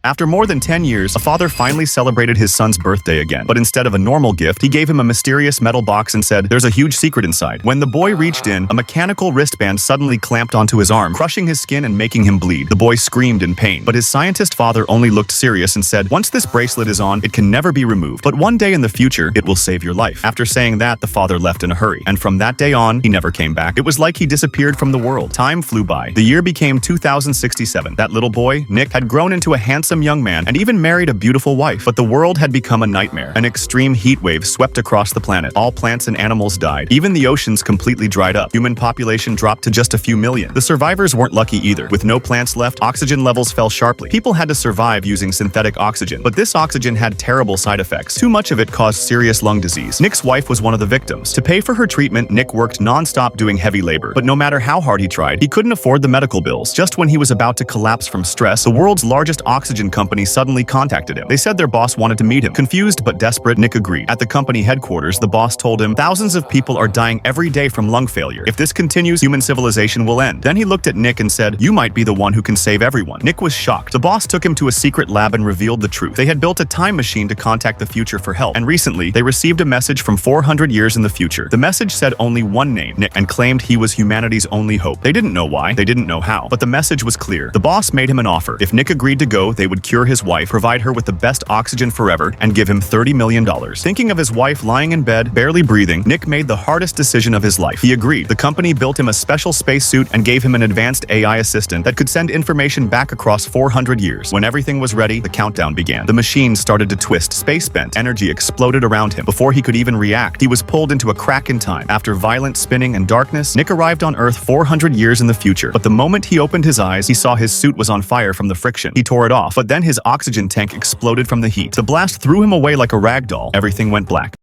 After more than 10 years, a father finally celebrated his son's birthday again. But instead of a normal gift, he gave him a mysterious metal box and said, "There's a huge secret inside." When the boy reached in, a mechanical wristband suddenly clamped onto his arm, crushing his skin and making him bleed. The boy screamed in pain, but his scientist father only looked serious and said, "Once this bracelet is on, it can never be removed. But one day in the future, it will save your life." After saying that, the father left in a hurry. And from that day on, he never came back. It was like he disappeared from the world. Time flew by. The year became 2067. That little boy, Nick, had grown into a handsome young man and even married a beautiful wife. But the world had become a nightmare. An extreme heat wave swept across the planet. All plants and animals died. Even the oceans completely dried up. Human population dropped to just a few million. The survivors weren't lucky either. With no plants left, oxygen levels fell sharply. People had to survive using synthetic oxygen. But this oxygen had terrible side effects. Too much of it caused serious lung disease. Nick's wife was one of the victims. To pay for her treatment, Nick worked non-stop doing heavy labor. But no matter how hard he tried, he couldn't afford the medical bills. Just when he was about to collapse from stress, the world's largest oxygen company suddenly contacted him. They said their boss wanted to meet him. Confused but desperate, Nick agreed. At the company headquarters, the boss told him, "Thousands of people are dying every day from lung failure. If this continues, human civilization will end." Then he looked at Nick and said, "You might be the one who can save everyone." Nick was shocked. The boss took him to a secret lab and revealed the truth. They had built a time machine to contact the future for help. And recently, they received a message from 400 years in the future. The message said only one name, Nick, and claimed he was humanity's only hope. They didn't know why. They didn't know how. But the message was clear. The boss made him an offer. If Nick agreed to go, they would cure his wife, provide her with the best oxygen forever, and give him $30 million. Thinking of his wife lying in bed, barely breathing, Nick made the hardest decision of his life. He agreed. The company built him a special spacesuit and gave him an advanced AI assistant that could send information back across 400 years. When everything was ready, the countdown began. The machine started to twist. Space bent. Energy exploded around him. Before he could even react, he was pulled into a crack in time. After violent spinning and darkness, Nick arrived on Earth 400 years in the future. But the moment he opened his eyes, he saw his suit was on fire from the friction. He tore it off, but then his oxygen tank exploded from the heat. The blast threw him away like a rag doll. Everything went black.